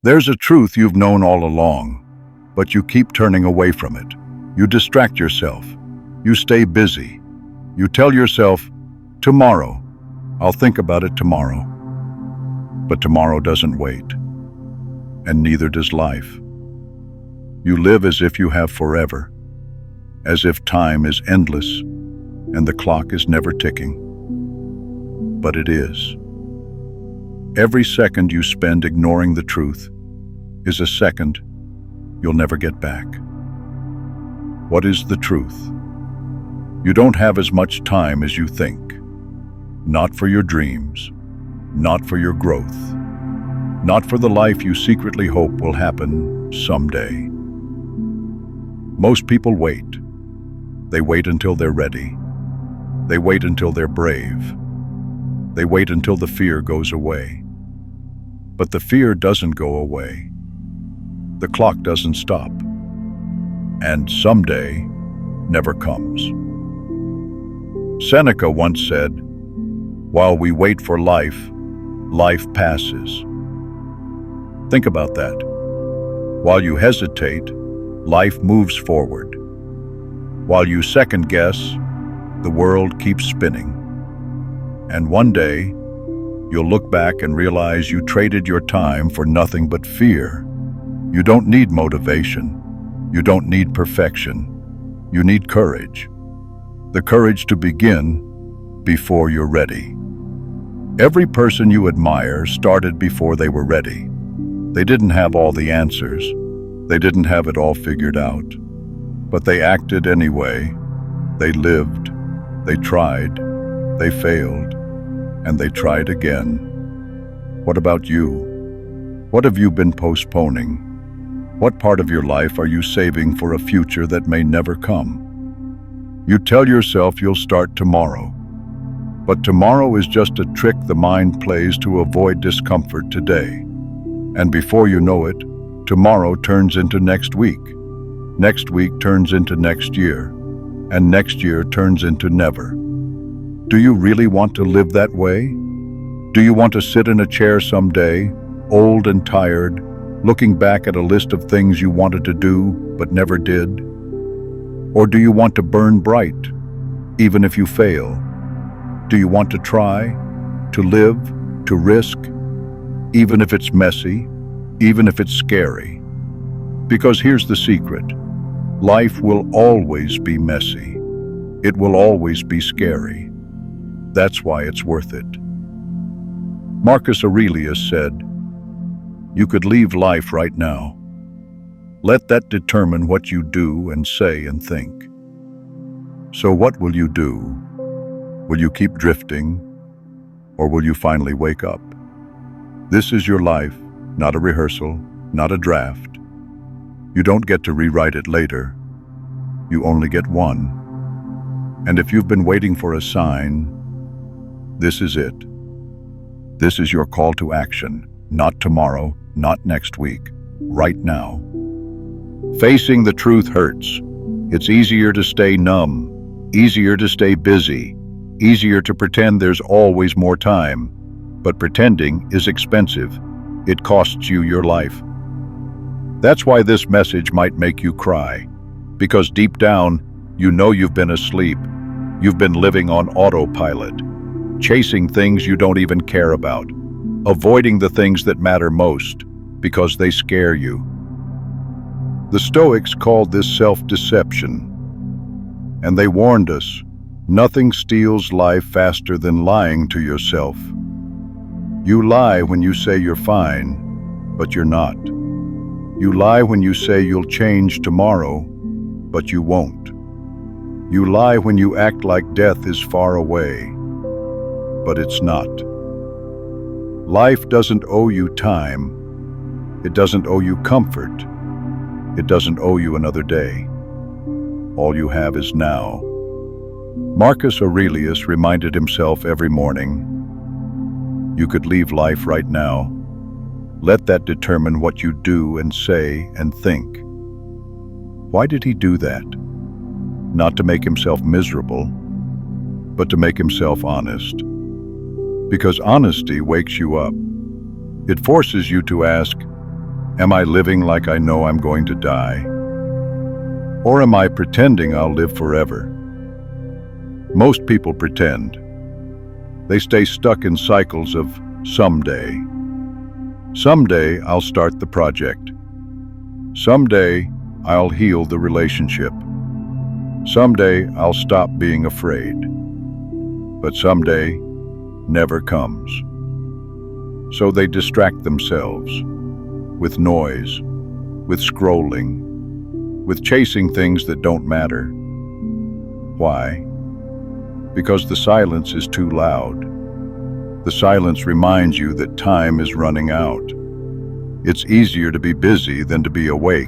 There's a truth you've known all along, but you keep turning away from it. You distract yourself. You stay busy. You tell yourself, tomorrow, I'll think about it tomorrow. But tomorrow doesn't wait, and neither does life. You live as if you have forever, as if time is endless and the clock is never ticking. But it is. Every second you spend ignoring the truth is a second you'll never get back. What is the truth? You don't have as much time as you think. Not for your dreams, not for your growth, not for the life you secretly hope will happen someday. Most people wait. They wait until they're ready. They wait until they're brave. They wait until the fear goes away. But the fear doesn't go away. The clock doesn't stop. And someday never comes. Seneca once said, "While we wait for life, life passes." Think about that. While you hesitate, life moves forward. While you second guess, the world keeps spinning. And one day, you'll look back and realize you traded your time for nothing but fear. You don't need motivation. You don't need perfection. You need courage. The courage to begin before you're ready. Every person you admire started before they were ready. They didn't have all the answers. They didn't have it all figured out. But they acted anyway. They lived. They tried. They failed. And they tried again. What about you? What have you been postponing? What part of your life are you saving for a future that may never come? You tell yourself you'll start tomorrow. But tomorrow is just a trick the mind plays to avoid discomfort today. And before you know it, tomorrow turns into next week. Next week turns into next year. And next year turns into never. Do you really want to live that way? Do you want to sit in a chair someday, old and tired, looking back at a list of things you wanted to do but never did? Or do you want to burn bright, even if you fail? Do you want to try, to live, to risk, even if it's messy, even if it's scary? Because here's the secret. Life will always be messy. It will always be scary. That's why it's worth it. Marcus Aurelius said, "You could leave life right now. Let that determine what you do and say and think." So what will you do? Will you keep drifting, or will you finally wake up? This is your life, not a rehearsal, not a draft. You don't get to rewrite it later. You only get one. And if you've been waiting for a sign, this is it. This is your call to action, not tomorrow, not next week, right now. Facing the truth hurts. It's easier to stay numb, easier to stay busy, easier to pretend there's always more time. But pretending is expensive. It costs you your life. That's why this message might make you cry, because deep down, you know you've been asleep. You've been living on autopilot, chasing things you don't even care about, avoiding the things that matter most because they scare you. The Stoics called this self-deception, and they warned us, nothing steals life faster than lying to yourself. You lie when you say you're fine, but you're not. You lie when you say you'll change tomorrow, but you won't. You lie when you act like death is far away, but it's not. Life doesn't owe you time. It doesn't owe you comfort. It doesn't owe you another day. All you have is now. Marcus Aurelius reminded himself every morning, you could leave life right now. Let that determine what you do and say and think. Why did he do that? Not to make himself miserable, but to make himself honest. Because honesty wakes you up. It forces you to ask, Am I living like I know I'm going to die? Or am I pretending I'll live forever? Most people pretend. They stay stuck in cycles of someday. Someday I'll start the project. Someday I'll heal the relationship. Someday I'll stop being afraid. But someday never comes. So they distract themselves with noise, with scrolling, with chasing things that don't matter. Why? Because the silence is too loud. The silence reminds you that time is running out. It's easier to be busy than to be awake.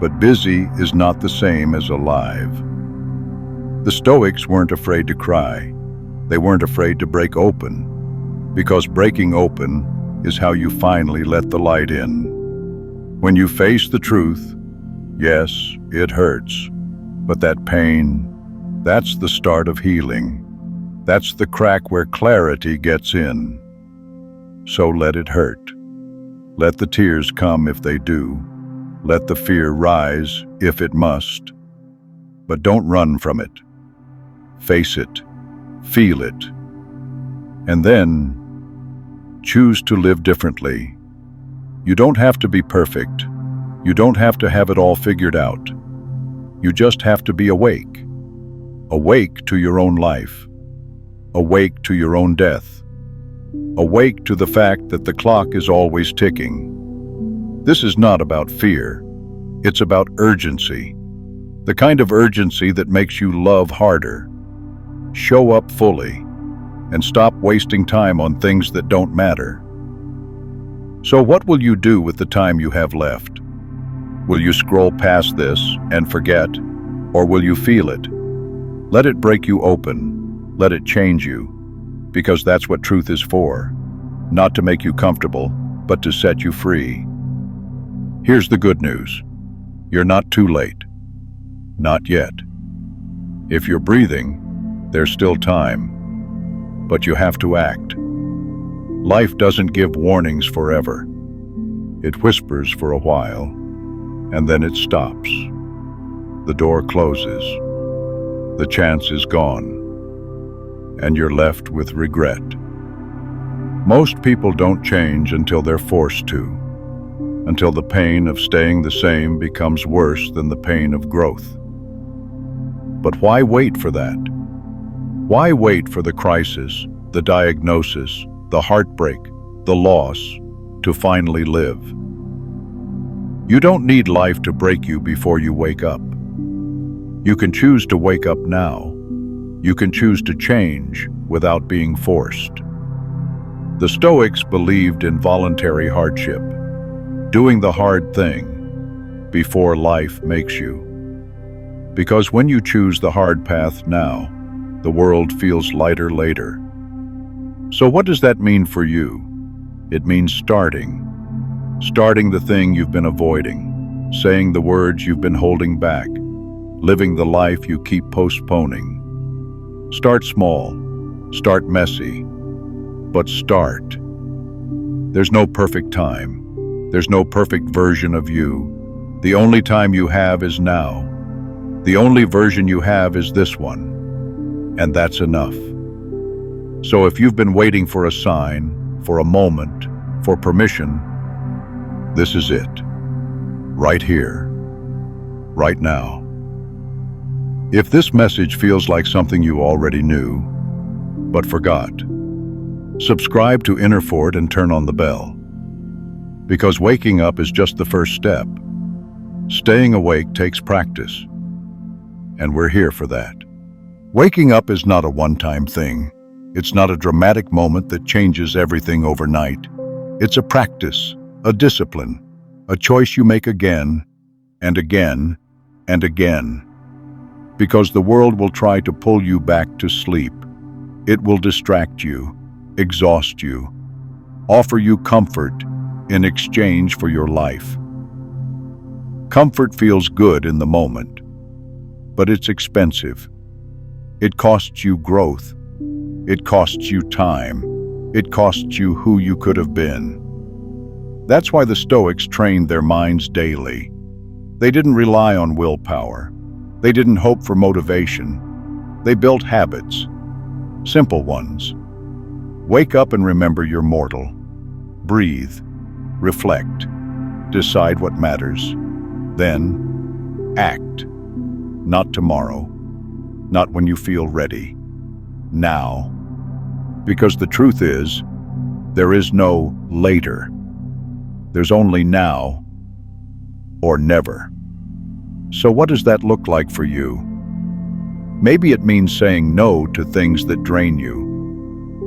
But busy is not the same as alive. The Stoics weren't afraid to cry. They weren't afraid to break open, because breaking open is how you finally let the light in. When you face the truth, yes, it hurts, but that pain, that's the start of healing. That's the crack where clarity gets in. So let it hurt. Let the tears come if they do. Let the fear rise if it must. But don't run from it. Face it. Feel it. And then choose to live differently. You don't have to be perfect. You don't have to have it all figured out. You just have to be awake. Awake to your own life. Awake to your own death. Awake to the fact that the clock is always ticking. This is not about fear. It's about urgency. The kind of urgency that makes you love harder. Show up fully and stop wasting time on things that don't matter. So what will you do with the time you have left? Will you scroll past this and forget, or will you feel it? Let it break you open. Let it change you, because that's what truth is for. Not to make you comfortable, but to set you free. Here's the good news. You're not too late. Not yet. If you're breathing, there's still time. But you have to act. Life doesn't give warnings forever. It whispers for a while, and then it stops. The door closes. The chance is gone. And you're left with regret. Most people don't change until they're forced to, until the pain of staying the same becomes worse than the pain of growth. But why wait for that? Why wait for the crisis, the diagnosis, the heartbreak, the loss, to finally live? You don't need life to break you before you wake up. You can choose to wake up now. You can choose to change without being forced. The Stoics believed in voluntary hardship, doing the hard thing before life makes you. Because when you choose the hard path now, the world feels lighter later. So what does that mean for you? It means starting the thing you've been avoiding, saying the words you've been holding back, living the life you keep postponing. Start small, start messy, but start. There's no perfect time. There's no perfect version of you. The only time you have is now. The only version you have is this one. And that's enough. So if you've been waiting for a sign, for a moment, for permission, this is it. Right here. Right now. If this message feels like something you already knew, but forgot, subscribe to Inner Fort and turn on the bell. Because waking up is just the first step. Staying awake takes practice. And we're here for that. Waking up is not a one-time thing. It's not a dramatic moment that changes everything overnight. It's a practice, a discipline, a choice you make again and again and again. Because the world will try to pull you back to sleep. It will distract you, exhaust you, offer you comfort in exchange for your life. Comfort feels good in the moment, but it's expensive. It costs you growth. It costs you time. It costs you who you could have been. That's why the Stoics trained their minds daily. They didn't rely on willpower. They didn't hope for motivation. They built habits, simple ones. Wake up and remember you're mortal. Breathe, reflect, decide what matters. Then, act. Not tomorrow, not when you feel ready. Now. Because the truth is, there is no later. There's only now or never. So what does that look like for you? Maybe it means saying no to things that drain you.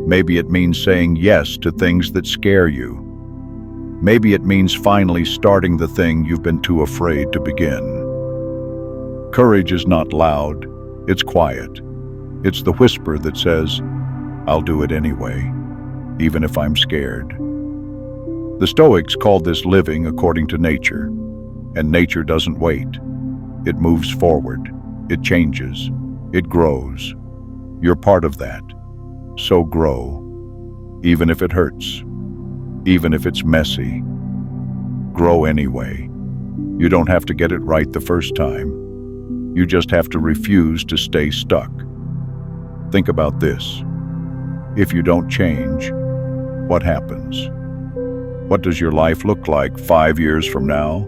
Maybe it means saying yes to things that scare you. Maybe it means finally starting the thing you've been too afraid to begin. Courage is not loud, it's quiet. It's the whisper that says, I'll do it anyway, even if I'm scared. The Stoics called this living according to nature, and nature doesn't wait. It moves forward, it changes, it grows. You're part of that. So grow, even if it hurts, even if it's messy. Grow anyway. You don't have to get it right the first time. You just have to refuse to stay stuck. Think about this. If you don't change, what happens? What does your life look like 5 years from now,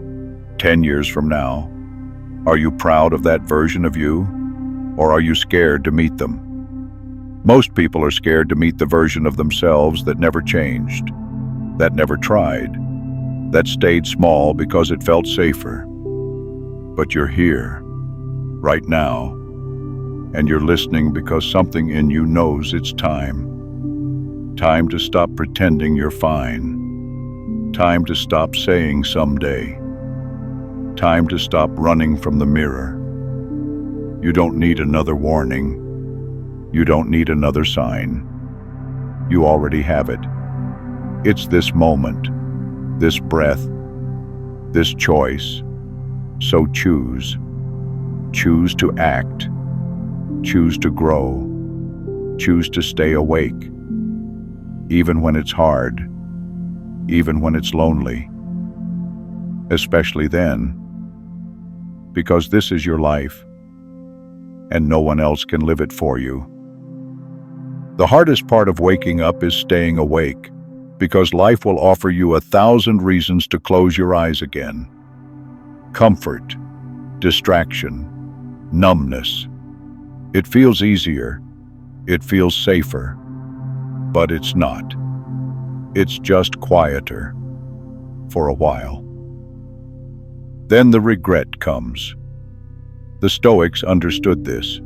10 years from now? Are you proud of that version of you, or are you scared to meet them? Most people are scared to meet the version of themselves that never changed, that never tried, that stayed small because it felt safer. But you're here, right now, and you're listening because something in you knows it's time. Time to stop pretending you're fine. Time to stop saying someday. Time to stop running from the mirror. You don't need another warning. You don't need another sign. You already have it. It's this moment, this breath, this choice. So choose. Choose to act. Choose to grow. Choose to stay awake. Even when it's hard. Even when it's lonely. Especially then. Because this is your life, and no one else can live it for you. The hardest part of waking up is staying awake, because life will offer you 1,000 reasons to close your eyes again. Comfort, distraction, numbness. It feels easier, it feels safer, but it's not. It's just quieter, for a while. Then the regret comes. The Stoics understood this.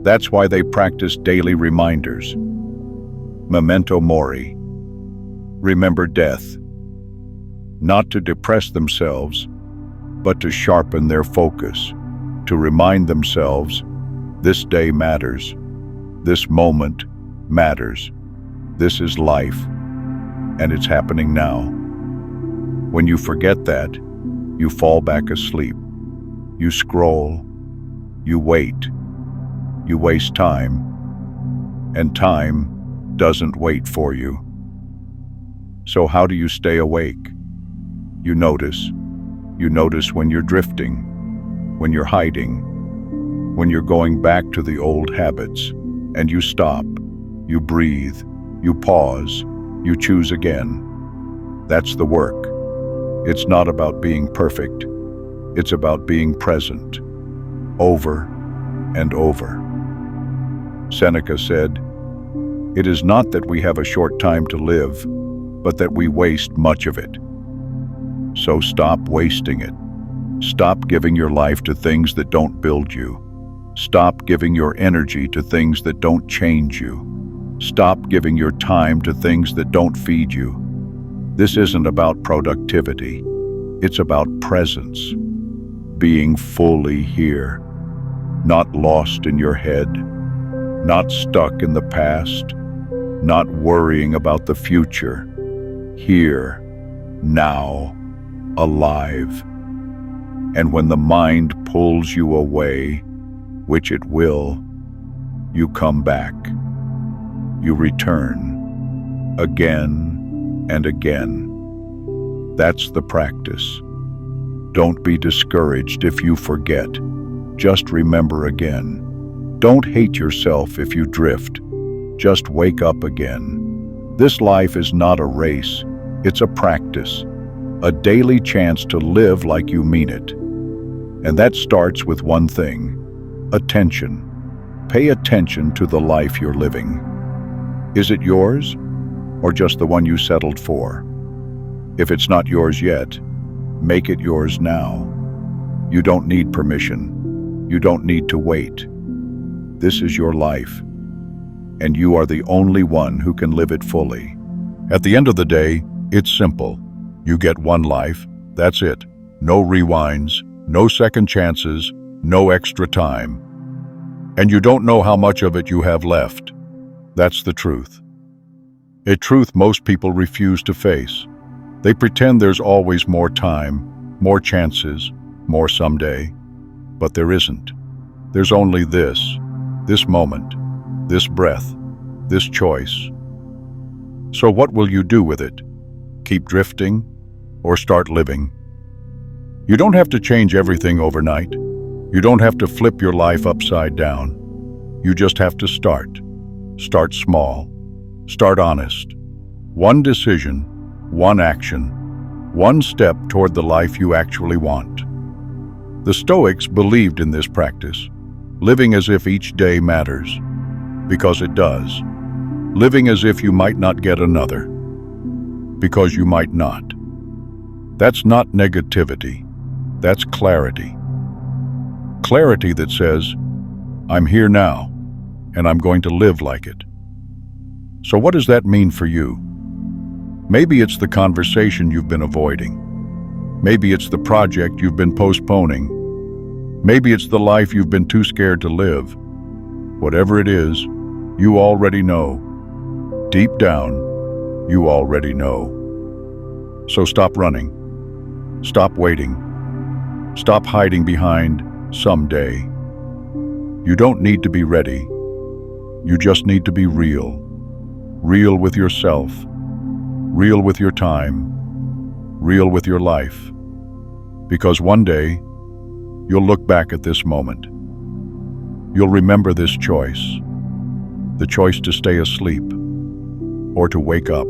That's why they practiced daily reminders. Memento mori. Remember death. Not to depress themselves, but to sharpen their focus, to remind themselves, this day matters, this moment matters, this is life, and it's happening now. When you forget that, you fall back asleep. You scroll. You wait. You waste time. And time doesn't wait for you. So how do you stay awake? You notice. You notice when you're drifting, when you're hiding, when you're going back to the old habits, and you stop. You breathe. You pause. You choose again. That's the work. It's not about being perfect. It's about being present, over and over. Seneca said, "It is not that we have a short time to live, but that we waste much of it." So stop wasting it. Stop giving your life to things that don't build you. Stop giving your energy to things that don't change you. Stop giving your time to things that don't feed you. This isn't about productivity. It's about presence. Being fully here. Not lost in your head. Not stuck in the past. Not worrying about the future. Here, now, alive. And when the mind pulls you away, which it will, you come back. You return, again and again. That's the practice. Don't be discouraged if you forget. Just remember again. Don't hate yourself if you drift. Just wake up again. This life is not a race. It's a practice. A daily chance to live like you mean it. And that starts with one thing: attention. Pay attention to the life you're living. Is it yours, or just the one you settled for? If it's not yours yet, make it yours now. You don't need permission. You don't need to wait. This is your life, and you are the only one who can live it fully. At the end of the day, it's simple. You get one life, that's it. No rewinds, no second chances, no extra time. And you don't know how much of it you have left. That's the truth. A truth most people refuse to face. They pretend there's always more time, more chances, more someday. But there isn't. There's only this moment, this breath, this choice. So what will you do with it? Keep drifting, or start living? You don't have to change everything overnight. You don't have to flip your life upside down. You just have to start. Start small. Start honest. One decision, one action, one step toward the life you actually want. The Stoics believed in this practice, living as if each day matters, because it does. Living as if you might not get another, because you might not. That's not negativity, that's clarity. Clarity that says, I'm here now, and I'm going to live like it. So what does that mean for you? Maybe it's the conversation you've been avoiding. Maybe it's the project you've been postponing. Maybe it's the life you've been too scared to live. Whatever it is, you already know. Deep down, you already know. So stop running. Stop waiting. Stop hiding behind someday. You don't need to be ready. You just need to be real. Real with yourself. Real with your time. Real with your life. Because one day, you'll look back at this moment. You'll remember this choice. The choice to stay asleep or to wake up.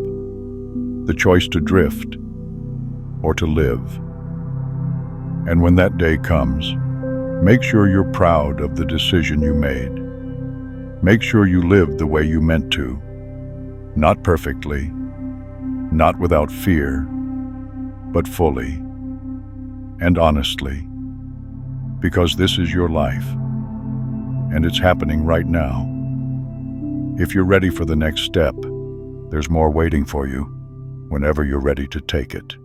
The choice to drift or to live. And when that day comes, make sure you're proud of the decision you made. Make sure you lived the way you meant to. Not perfectly, not without fear, but fully and honestly. Because this is your life, and it's happening right now. If you're ready for the next step, there's more waiting for you whenever you're ready to take it.